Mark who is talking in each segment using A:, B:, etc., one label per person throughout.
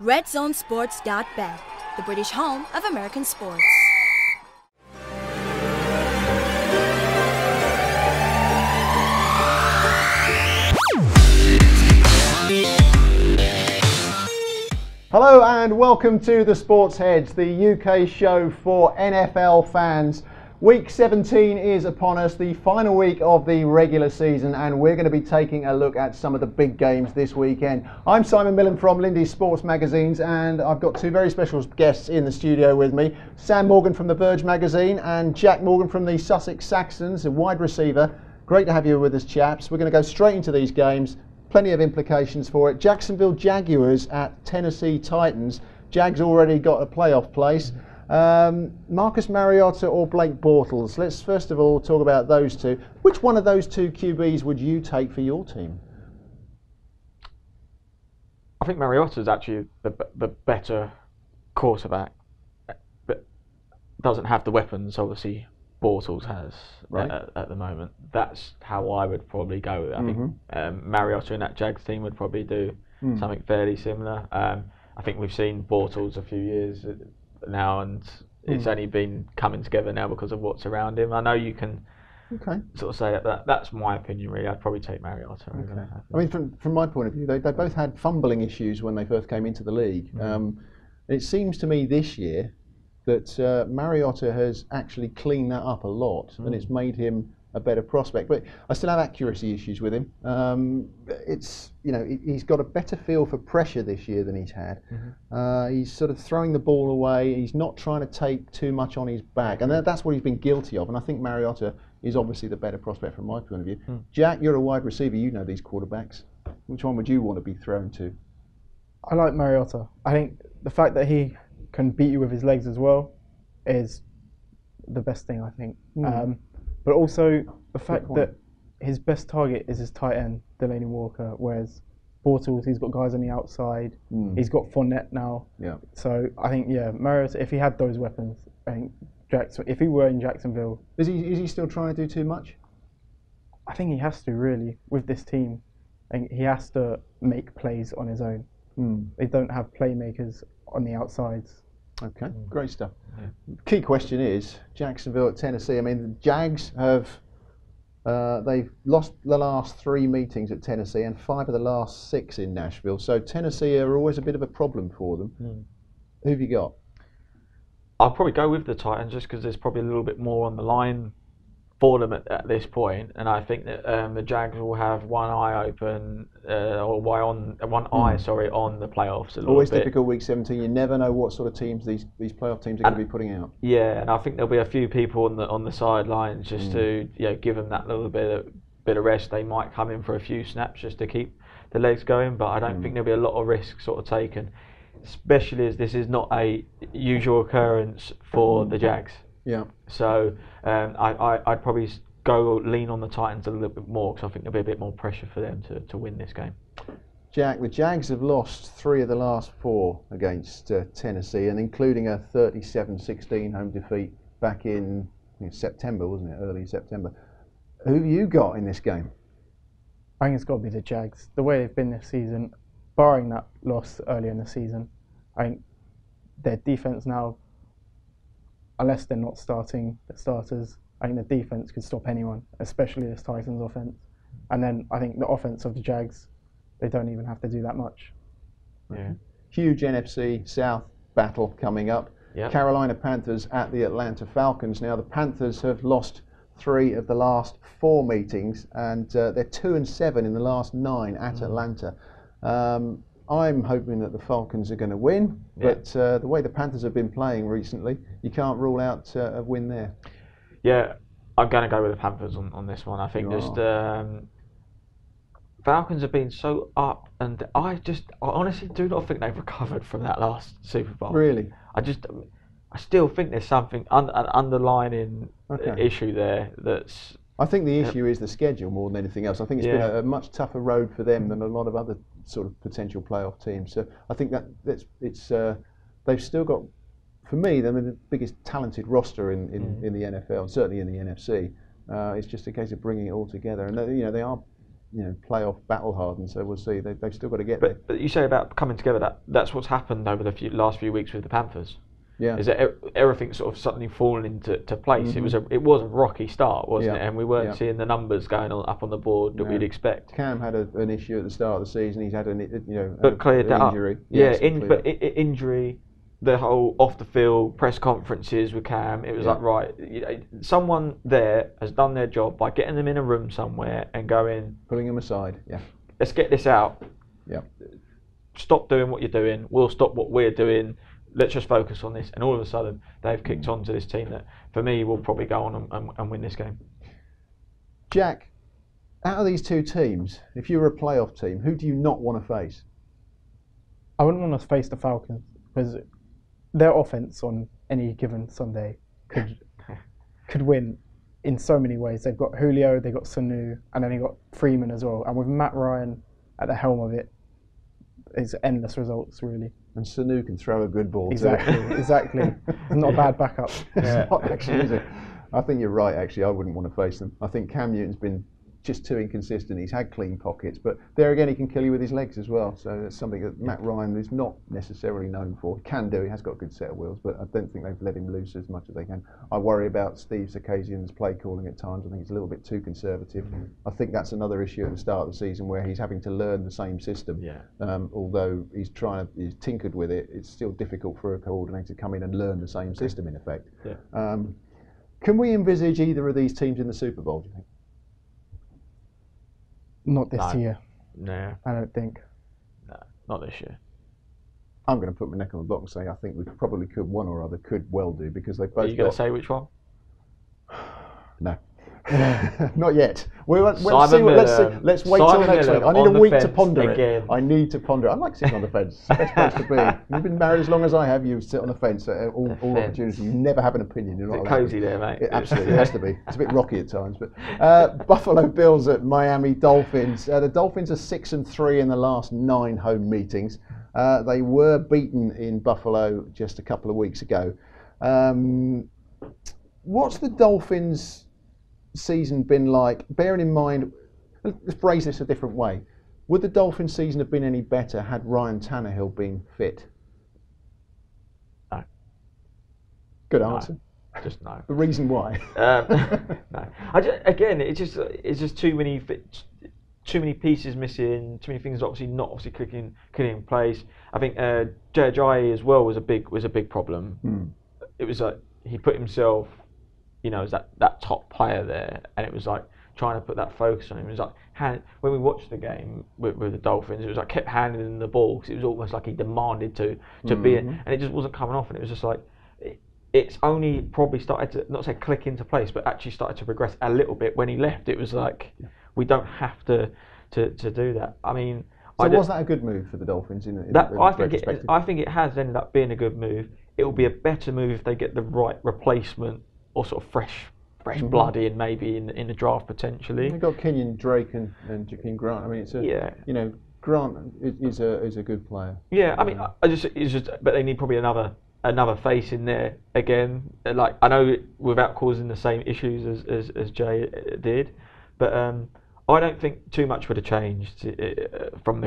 A: RedZoneSports.bet, the British home of American sports.
B: Hello and welcome to the Sportsheads, the UK show for NFL fans. Week 17 is upon us, the final week of the regular season, and we're going to be taking a look at some of the big games this weekend. I'm Simon Millen from Lindy's Sports Magazines, and I've got two very special guests in the studio with me. Sam Morgan from the Verge magazine and Jack Morgan from the Sussex Saxons, a wide receiver. Great to have you with us, chaps. We're going to go straight into these games. Plenty of implications for it. Jacksonville Jaguars at Tennessee Titans. Jags already got a playoff place. Marcus Mariota or Blake Bortles? Let's first of all talk about those two. Which one of those two QBs would you take for your team?
C: I think Mariota is actually the better quarterback, but doesn't have the weapons obviously Bortles has at the moment. That's how I would probably go with it. I think Mariota in that Jags team would probably do something fairly similar. I think we've seen Bortles a few years now, and it's only been coming together now because of what's around him. I know you can sort of say that. That's my opinion, really. I'd probably take Mariota.
B: I mean, from my point of view, they both had fumbling issues when they first came into the league. It seems to me this year that Mariota has actually cleaned that up a lot, and it's made him a better prospect. But I still have accuracy issues with him. He's got a better feel for pressure this year than he's had. He's sort of throwing the ball away. He's not trying to take too much on his back, and that's what he's been guilty of. And I think Mariota is obviously the better prospect from my point of view. Jack, you're a wide receiver. You know these quarterbacks. Which one would you want to be thrown to?
D: I like Mariota. I think the fact that he can beat you with his legs as well is the best thing, I think. But also the fact that his best target is his tight end, Delaney Walker, whereas Bortles, he's got guys on the outside. He's got Fournette now. So I think, Mariota, if he had those weapons, I think if he were in Jacksonville...
B: Is he still trying to do too much?
D: I think he has to, really, with this team. I think he has to make plays on his own. They don't have playmakers on the outsides.
B: Okay, great stuff. Key question is Jacksonville at Tennessee. I mean, the Jags have they've lost the last 3 meetings at Tennessee and 5 of the last 6 in Nashville. So Tennessee are always a bit of a problem for them. Who have you got?
C: I'll probably go with the Titans just because there's probably a little bit more on the line for them at this point, and I think that the Jags will have one eye open, on the playoffs.
B: Always difficult week 17. You never know what sort of teams these playoff teams are going to be putting out.
C: Yeah, and I think there'll be a few people on the sidelines just to give them that little bit of rest. They might come in for a few snaps just to keep the legs going, but I don't think there'll be a lot of risk sort of taken, especially as this is not a usual occurrence for the Jags.
B: Yeah.
C: So I'd probably lean on the Titans a little bit more because I think there'll be a bit more pressure for them to win this game.
B: Jack, the Jags have lost 3 of the last 4 against Tennessee, and including a 37-16 home defeat back in September, wasn't it? Early September. Who have you got in this game?
D: I think it's got to be the Jags. The way they've been this season, barring that loss earlier in the season, I think their defense now, unless they're not starting the starters, I think the defense could stop anyone, especially this Titans offense. And then I think the offense of the Jags, they don't even have to do that much.
B: Huge NFC South battle coming up. Carolina Panthers at the Atlanta Falcons. Now the Panthers have lost 3 of the last 4 meetings, and they're 2-7 in the last 9 at Atlanta. I'm hoping that the Falcons are going to win, but the way the Panthers have been playing recently, you can't rule out a win there.
C: Yeah, I'm going to go with the Panthers on this one. I think Falcons have been so up, and I honestly do not think they've recovered from that last Super Bowl.
B: Really?
C: I still think there's something an underlying issue there that's...
B: I think the issue is the schedule more than anything else. I think it's been a much tougher road for them than a lot of other sort of potential playoff teams. So I think they've still got, for me, they're the biggest talented roster in the NFL, certainly in the NFC. It's just a case of bringing it all together, and they are playoff battle hardened. So we'll see. They've still got to get there.
C: But you say about coming together. That's what's happened over the last few weeks with the Panthers.
B: Yeah.
C: Is that everything sort of suddenly fallen into place?
B: Mm-hmm.
C: It was a rocky start, wasn't it? And we weren't
B: Yeah.
C: seeing the numbers going up on the board that we'd expect.
B: Cam had an issue at the start of the season. He's had
C: cleared that
B: injury.
C: up. Yeah, injury. The whole off the field press conferences with Cam, it was like, right, someone there has done their job by getting them in a room somewhere and going,
B: pulling them aside. Yeah.
C: Let's get this out.
B: Yeah.
C: Stop doing what you're doing. We'll stop what we're doing. Let's just focus on this. And all of a sudden, they've kicked on to this team that, for me, will probably go on and win this game.
B: Jack, out of these two teams, if you were a playoff team, who do you not want to face?
D: I wouldn't want to face the Falcons because their offense on any given Sunday could win in so many ways. They've got Julio, they've got Sanu, and then they've got Freeman as well. And with Matt Ryan at the helm of it, it's endless results, really.
B: And Sanu can throw a good ball
D: exactly,
B: too.
D: Exactly. It's not a bad backup.
B: It's not actually, is it? I think you're right, actually. I wouldn't want to face them. I think Cam Newton's been just too inconsistent. He's had clean pockets, but there again, he can kill you with his legs as well. So that's something that Matt Ryan is not necessarily known for. He can do. He has got a good set of wheels, but I don't think they've let him loose as much as they can. I worry about Steve Sarkisian's play calling at times. I think he's a little bit too conservative. I think that's another issue at the start of the season where he's having to learn the same system.
C: Yeah.
B: Although he's tinkered with it, it's still difficult for a coordinator to come in and learn the same system in effect.
C: Yeah.
B: Can we envisage either of these teams in the Super Bowl, do you think?
D: Not this year.
C: No.
D: I don't think.
C: No, not this year.
B: I'm going to put my neck on the block and say I think we probably could, one or other could well do, because they both.
C: Are you going to say which one?
B: No. Not yet. Let's wait
C: Simon
B: till next
C: Miller
B: week. I need a
C: on the
B: week to
C: fence
B: ponder
C: again.
B: it. I need to ponder it. I like sitting on the fence. It's the best place to be. You've been married as long as I have. You sit on the fence at all opportunities. You never have an opinion. You're not
C: It's
B: allowed.
C: cosy there, mate.
B: It absolutely has to be. It's a bit rocky at times. But Buffalo Bills at Miami Dolphins. The Dolphins are 6-3 in the last 9 home meetings. They were beaten in Buffalo just a couple of weeks ago. What's the Dolphins' season been like? Bearing in mind, let's phrase this a different way. Would the Dolphins' season have been any better had Ryan Tannehill been fit?
C: No.
B: Good answer.
C: Just no.
B: The reason why?
C: No. It's just too many pieces missing. Too many things obviously clicking in place. I think Jai as well was a big problem. It was like he put himself, as that top player there, and it was like trying to put that focus on him. It was like when we watched the game with the Dolphins, it was like kept handing him the ball because it was almost like he demanded to be it, and it just wasn't coming off. And it was just like it's only probably started to not say click into place, but actually started to progress a little bit when he left. It was like we don't have to do that. I mean,
B: so was that a good move for the Dolphins?
C: I think it has ended up being a good move. It will be a better move if they get the right replacement or sort of fresh blood in maybe in the draft potentially.
B: They've got Kenyon Drake and Jakeem Grant. I mean, it's Grant is a good player.
C: Yeah, I mean, but they need probably another face in there again. Like I know without causing the same issues as Jay did, but I don't think too much would have changed from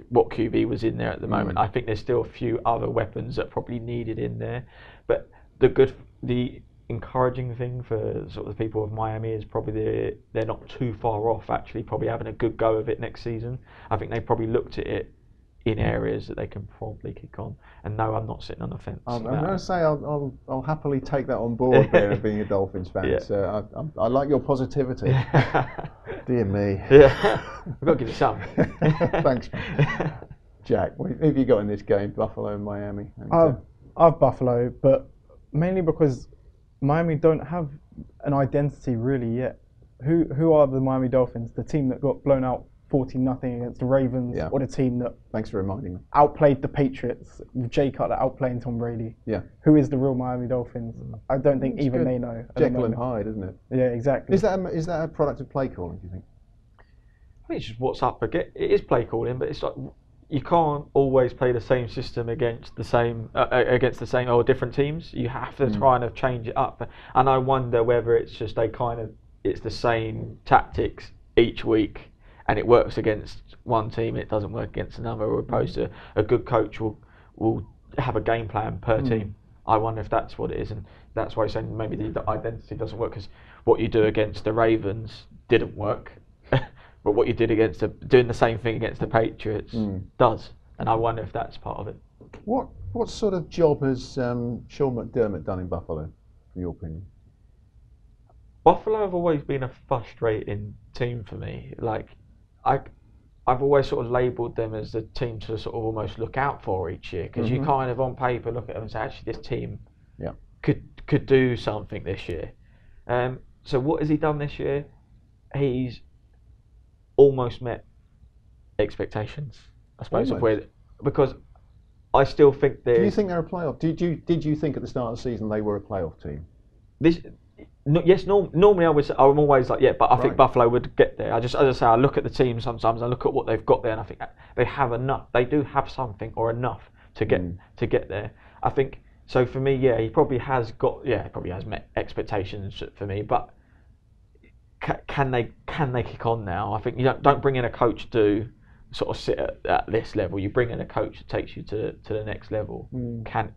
C: what QB was in there at the moment. I think there's still a few other weapons that probably needed in there, but the encouraging thing for sort of the people of Miami is probably they're not too far off actually probably having a good go of it next season. I think they probably looked at it in areas that they can probably kick on. And no, I'm not sitting on the fence.
B: I'm going to say I'll happily take that on board there of being a Dolphins fan.
C: Yeah.
B: So I like your positivity. Dear me.
C: Yeah, we've got to give it some.
B: Thanks, man. Jack, who have you got in this game, Buffalo and Miami?
D: I've Buffalo, but mainly because Miami don't have an identity really yet. Who are the Miami Dolphins? The team that got blown out 14-0 against the Ravens, or the team that
B: thanks for reminding me
D: outplayed the Patriots with Jay Cutler outplaying Tom Brady.
B: Yeah.
D: Who is the real Miami Dolphins? I don't think even they know.
B: Jekyll and Hyde, isn't it?
D: Yeah, exactly.
B: Is that a product of play calling, do you think?
C: I think it's just what's up. It is play calling, but it's like you can't always play the same system against the same or different teams. You have to try and change it up. And I wonder whether it's just it's the same tactics each week, and it works against one team, it doesn't work against another, or opposed to a good coach will have a game plan per team. I wonder if that's what it is, and that's why you're saying maybe the identity doesn't work, because what you do against the Ravens didn't work, but what you did against doing the same thing against the Patriots does, and I wonder if that's part of it.
B: What sort of job has Sean McDermott done in Buffalo, in your opinion?
C: Buffalo have always been a frustrating team for me. Like, I've always sort of labelled them as the team to sort of almost look out for each year, because you kind of on paper look at them and say, actually, this team could do something this year. So what has he done this year? He's almost met expectations, I suppose, because I still think
B: do you think they're a playoff? Did you think at the start of the season they were a playoff team?
C: Yes, normally I'm always like, yeah, but I think Buffalo would get there. As I say, I look at the team sometimes, I look at what they've got there, and I think they have enough. They do have something or enough to get there. I think so. For me, yeah, he probably has met expectations for me. But can they kick on now? I think you don't bring in a coach to sort of sit at this level. You bring in a coach that takes you to the next level. Can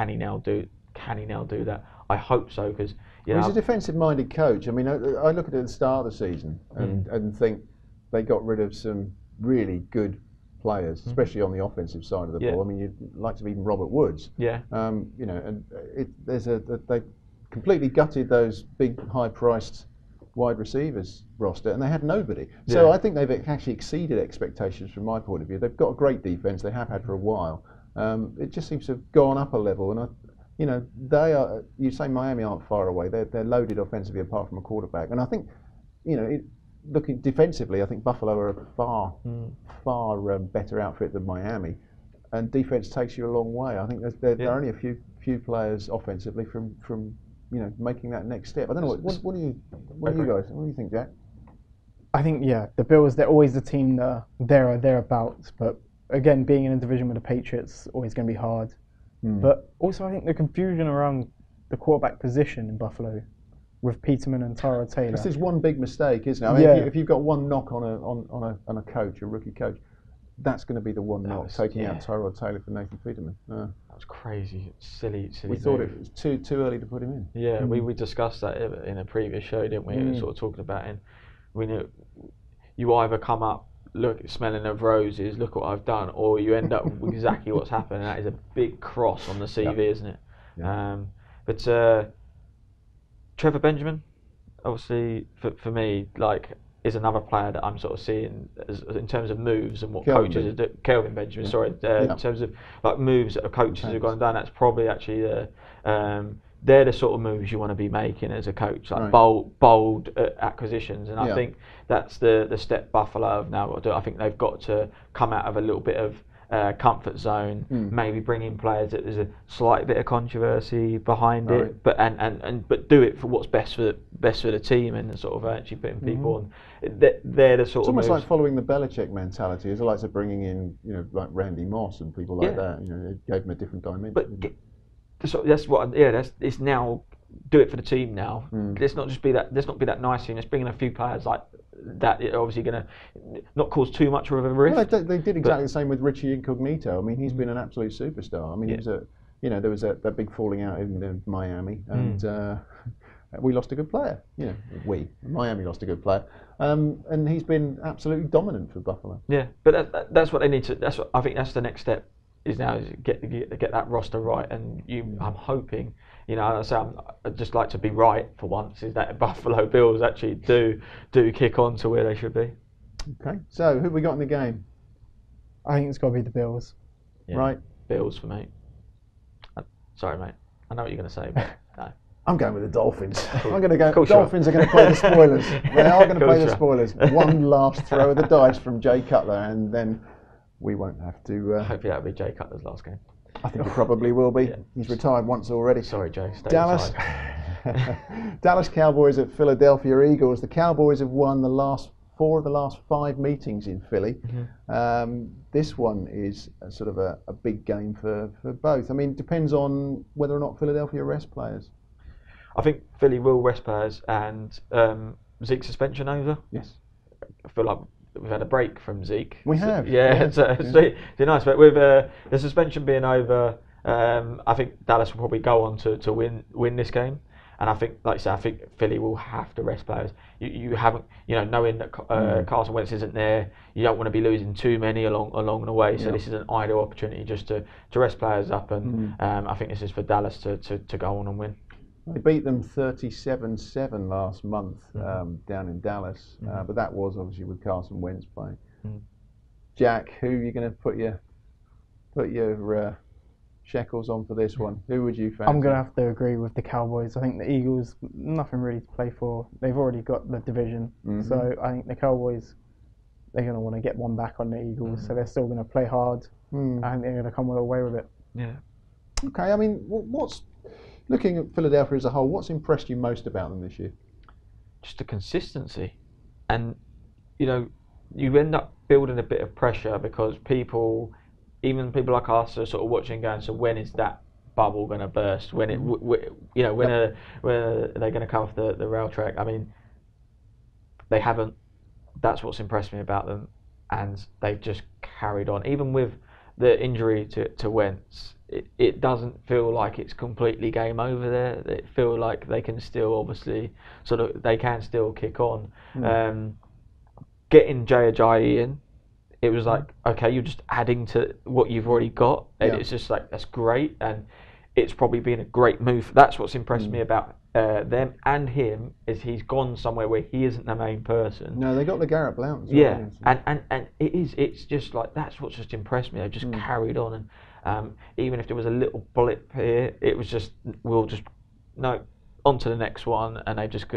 C: he now do that? I hope so, because
B: he's a defensive-minded coach. I mean, I look at it at the start of the season and think they got rid of some really good players, especially on the offensive side of the ball. I mean, you'd like to have even Robert Woods. Yeah. They completely gutted those big, high-priced wide receivers roster, and they had nobody. So I think they've actually exceeded expectations from my point of view. They've got a great defense. They have had for a while. It just seems to have gone up a level, and they are. You say Miami aren't far away. They're loaded offensively apart from a quarterback, and I think, looking defensively, I think Buffalo are a far better outfit than Miami, and defense takes you a long way. I think there are only a few players offensively from making that next step. I don't know what do you think, Jack?
D: I think the Bills, they're always the team there or thereabouts, but again, being in a division with the Patriots is always going to be hard. But also, I think the confusion around the quarterback position in Buffalo with Peterman and Tyrod Taylor.
B: This is one big mistake, isn't it? I mean, if you've got one knock on a coach, a rookie coach, that's going to be the one knock, taking out Tyrod Taylor for Nathan Peterman.
C: That was crazy, silly.
B: We thought it was too early to put him in.
C: Yeah, we discussed that in a previous show, didn't we? We were sort of talking about it. We knew you either come up smelling of roses, look what I've done, or you end up with exactly what's happened, and that is a big cross on the CV, isn't it? Yeah. But Trevor Benjamin, obviously, for me, is another player that I'm sort of seeing in terms of moves and what coaches are doing. Kelvin Benjamin, in terms of moves that coaches have gone down, that's probably actually they're the sort of moves you want to be making as a coach, bold acquisitions, and I think that's the step Buffalo have now got to do. I think they've got to come out of a little bit of comfort zone, maybe bring in players that there's a slight bit of controversy behind it, but do it for what's best for the team, and sort of actually putting people on. They're the sort of.
B: It's almost
C: moves.
B: like following the Belichick mentality. It's like bringing in like Randy Moss and people like that. It gave them a different dimension.
C: But so that's what. It's now. Do it for the team now. Let's not be that nice team. Let's bring in a few players like that. It's obviously going to not cause too much of a rift.
B: Well, they did exactly the same with Richie Incognito. I mean, he's been an absolute superstar. I mean, he was there was that big falling out in Miami, and we lost a good player. Miami lost a good player, and he's been absolutely dominant for Buffalo.
C: Yeah, but that's what they need to. I think that's the next step. Is now get that roster right, and I'm hoping, I'd just like to be right for once. Is that Buffalo Bills actually do kick on to where they should be?
B: Okay, so who have we got in the game?
D: I think it's got to be the Bills.
C: Yeah,
B: right,
C: Bills for me. Sorry, mate. I know what you're going to say, but no.
B: I'm going with the Dolphins. I'm going to go. The Dolphins are going to play the spoilers. They are going to play the spoilers. One last throw of the dice from Jay Cutler, and then we won't have to.
C: Hopefully that'll be Jay Cutler's last game.
B: I think it probably will be. Yeah. He's retired once already.
C: Sorry, Jay.
B: Dallas. Dallas Cowboys at Philadelphia Eagles. The Cowboys have won the last 4 of the last 5 meetings in Philly. This one is sort of a big game for both. I mean, it depends on whether or not Philadelphia rest players.
C: I think Philly will rest players, and Zeke's suspension over.
B: Yes.
C: I feel like we've had a break from Zeke.
B: We have.
C: Yeah,
B: Yeah.
C: it's nice. But with the suspension being over, I think Dallas will probably go on to win this game. And I think, like I said, I think Philly will have to rest players. You haven't, knowing that Carson Wentz isn't there, you don't want to be losing too many along the way. So this is an ideal opportunity just to rest players up, and I think this is for Dallas to go on and win.
B: They beat them 37-7 last month down in Dallas, but that was obviously with Carson Wentz playing. Jack, who are you going to put your shekels on for this one? Who would you fancy?
D: I'm going to have to agree with the Cowboys. I think the Eagles, nothing really to play for. They've already got the division. So I think the Cowboys, they're going to want to get one back on the Eagles. So they're still going to play hard. I think they're going to come away with it.
C: Yeah.
B: Okay, I mean, what's looking at Philadelphia as a whole, what's impressed you most about them this year?
C: Just the consistency. And, you end up building a bit of pressure because even people like us are sort of watching going, so when is that bubble going to burst? When when are they going to come off the rail track? I mean, they haven't. That's what's impressed me about them, and they've just carried on. Even with the injury to Wentz, it doesn't feel like it's completely game over there. It feels like they can still obviously they can still kick on. Getting Jay Ajayi in, it was like, okay, you're just adding to what you've already got, and it's just like, that's great, and it's probably been a great move. That's what's impressed me about them and him, is he's gone somewhere where he isn't the main person.
B: No, they got the Garrett Blount.
C: And it's just like, that's what's just impressed me. They just carried on, and even if there was a little blip here, it was just, on to the next one, and they just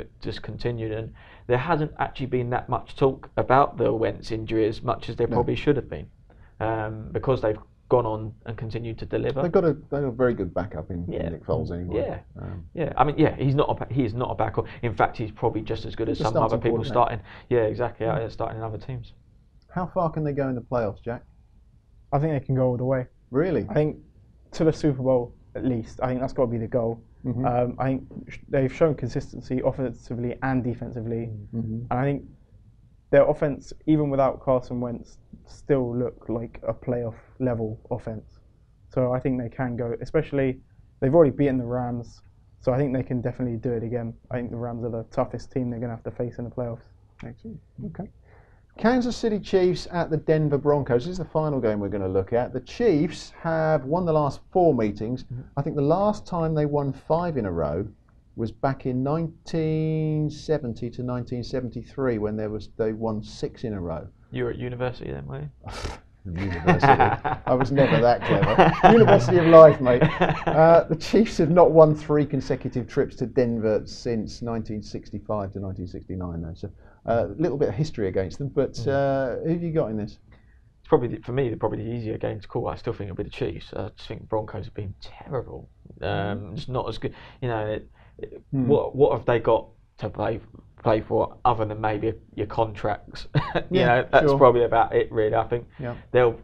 C: continued. And there hasn't actually been that much talk about the Wentz injury as much as there probably should have been, because they've gone on and continued to deliver.
B: They've got a very good backup in Nick Foles anyway.
C: I mean, he's not a backup. In fact, he's probably just as good as some other people starting. Yeah, exactly. Starting in other teams.
B: How far can they go in the playoffs, Jack?
D: I think they can go all the way.
B: Really?
D: I think to the Super Bowl at least. I think that's got to be the goal. I think they've shown consistency offensively and defensively, and I think their offense, even without Carson Wentz, still look like a playoff level offense. So I think they can go, especially they've already beaten the Rams, so I think they can definitely do it again. I think the Rams are the toughest team they're going to have to face in the playoffs.
B: Excellent. Okay. Kansas City Chiefs at the Denver Broncos. This is the final game we're going to look at. The Chiefs have won the last 4 meetings. I think the last time they won 5 in a row was back in 1970 to 1973 when they won 6 in a row.
C: You were at university then, were you?
B: University. I was never that clever. University of Life, mate. The Chiefs have not won 3 consecutive trips to Denver since 1965 to 1969, though. So a little bit of history against them. But who have you got in this?
C: It's probably, for me, probably the easier game to call. I still think it'll be the Chiefs. I just think Broncos have been terrible. Just not as good. What have they got to play for other than maybe your contracts? That's probably about it, really. I think they'll.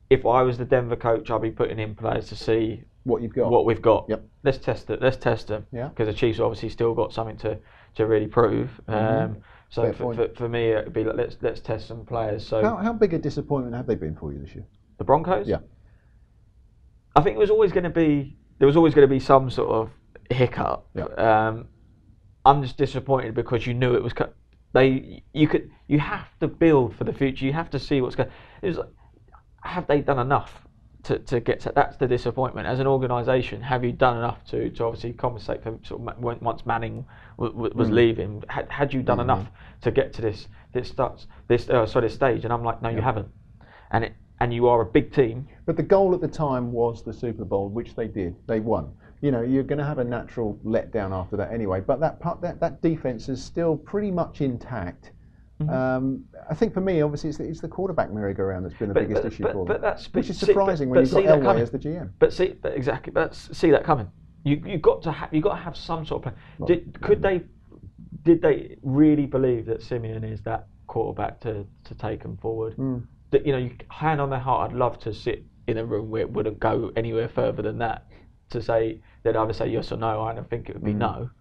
C: If I was the Denver coach, I'd be putting in players to see
B: what you've got.
C: What we've got.
B: Yep.
C: Let's test it. Let's test them.
B: Yeah.
C: Because the Chiefs obviously still got something to really prove. So for me, it'd be like, let's test some players. So
B: how big a disappointment have they been for you this year?
C: The Broncos?
B: Yeah.
C: I think there was always going to be some sort of hiccup.
B: Yeah.
C: I'm just disappointed because you knew it was. You have to build for the future. You have to see what's going. It was like, have they done enough to get to? That's the disappointment. As an organisation, have you done enough to obviously compensate for sort of once Manning was leaving? Had you done enough to get to this stage? And I'm like, no, you haven't. And you are a big team.
B: But the goal at the time was the Super Bowl, which they did. They won. You're going to have a natural letdown after that anyway. But that defense is still pretty much intact. I think for me, obviously, it's the quarterback merry-go-round that's been the biggest issue for them. Which is surprising when you've got Elway as the GM.
C: Exactly. But see that coming. You got to have some sort of plan. Did they really believe that Simeon is that quarterback to take them forward? That you hand on their heart, I'd love to sit in a room where it wouldn't go anywhere further than that. To say they'd either say yes or no. I don't think it would be no.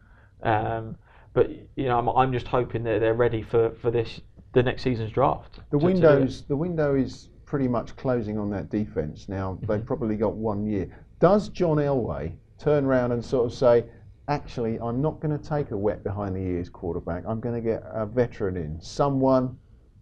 C: But I'm just hoping that they're ready for this the next season's draft.
B: The window is pretty much closing on that defence now. They've probably got 1 year. Does John Elway turn around and sort of say, actually, I'm not going to take a wet behind the ears quarterback. I'm going to get a veteran in, someone,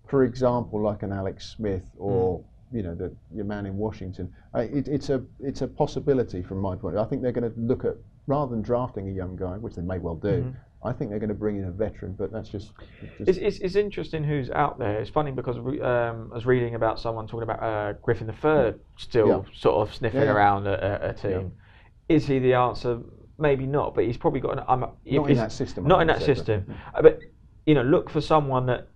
B: for example, like an Alex Smith or your man in Washington. It's a possibility from my point of view. I think they're going to look at, rather than drafting a young guy, which they may well do, I think they're going to bring in a veteran, but that's just...
C: It's interesting who's out there. It's funny because I was reading about someone talking about Griffin III still sort of sniffing around a team. Yeah. Is he the answer? Maybe not, but he's probably got an...
B: not in that system.
C: Not in that system. But, look for someone that,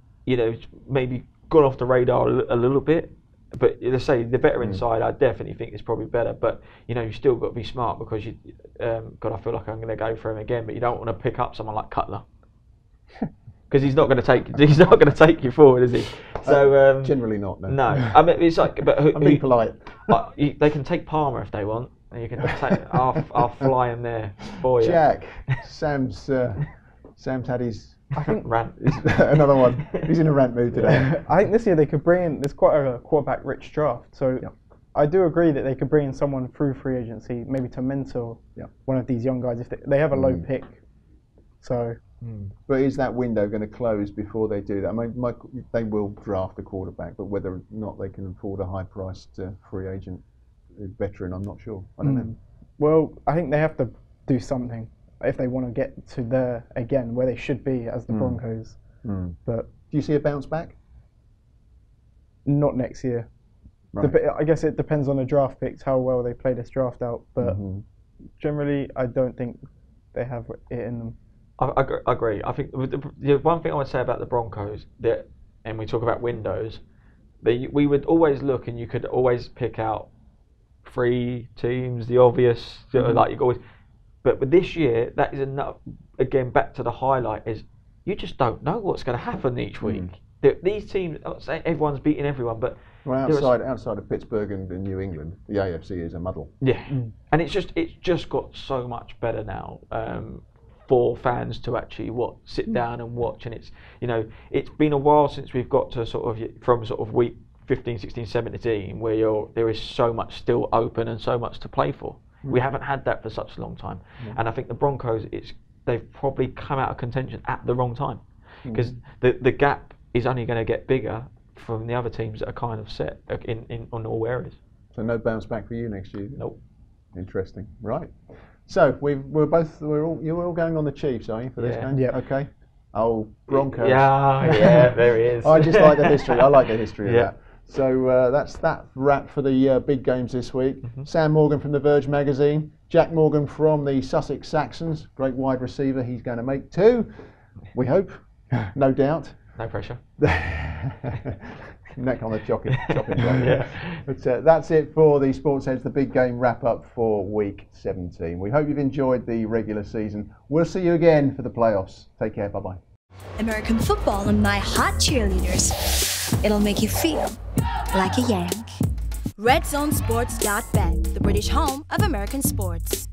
C: maybe got off the radar a little bit. But let's say the veteran side, I definitely think is probably better. But you still got to be smart because you, God, I feel like I'm going to go for him again. But you don't want to pick up someone like Cutler because he's not going to take you forward, is he? So
B: generally not. No.
C: No, I mean it's like, but
B: I'm being polite.
C: They can take Palmer if they want. And you can take. I'll fly him there for you.
B: Jack, Sam's had his.
C: I think rant.
B: Another one. He's in a rant mood today.
D: I think this year they could bring in. There's quite a quarterback-rich draft, so I do agree that they could bring in someone through free agency, maybe to mentor one of these young guys if they have a low pick. So,
B: but is that window going to close before they do that? I mean, they will draft a quarterback, but whether or not they can afford a high-priced free agent veteran, I'm not sure. I don't know.
D: Well, I think they have to do something if they want to get to there again where they should be as the Broncos. But
B: do you see a bounce back?
D: Not next year.
B: Right.
D: I guess it depends on the draft picks, how well they play this draft out. But generally, I don't think they have it in them.
C: I agree. I think the one thing I would say about the Broncos, and we talk about windows, we would always look and you could always pick out 3 teams, the obvious, like you always. But with this year, that is enough. Again, back to the highlight is you just don't know what's going to happen each week. These teams, I'm not saying everyone's beating everyone, but
B: outside of Pittsburgh and New England, the AFC is a muddle.
C: Yeah, and it's just got so much better now for fans to actually sit down and watch. And it's been a while since we've got to from week 15, 16, 17 where there is so much still open and so much to play for. We haven't had that for such a long time, and I think the Broncos, they've probably come out of contention at the wrong time because the gap is only going to get bigger from the other teams that are kind of set on all areas.
B: So no bounce back for you next year?
C: Nope.
B: Interesting. Right. So you're all going on the Chiefs, are you, for this game?
D: Yeah.
B: Okay. Oh, Broncos.
C: Yeah, there he is.
B: I just like the history. I like the history of that. So that's that wrap for the big games this week. Sam Morgan from The Verge magazine, Jack Morgan from the Sussex Saxons, great wide receiver. He's going to make 2, we hope, no doubt.
C: No pressure.
B: Neck on the chopping block. But that's it for the Sportsheads, the big game wrap up for week 17. We hope you've enjoyed the regular season. We'll see you again for the playoffs. Take care. Bye bye.
A: American football and my hot cheerleaders. It'll make you feel like a Yank. RedZoneSports.bet, the British home of American sports.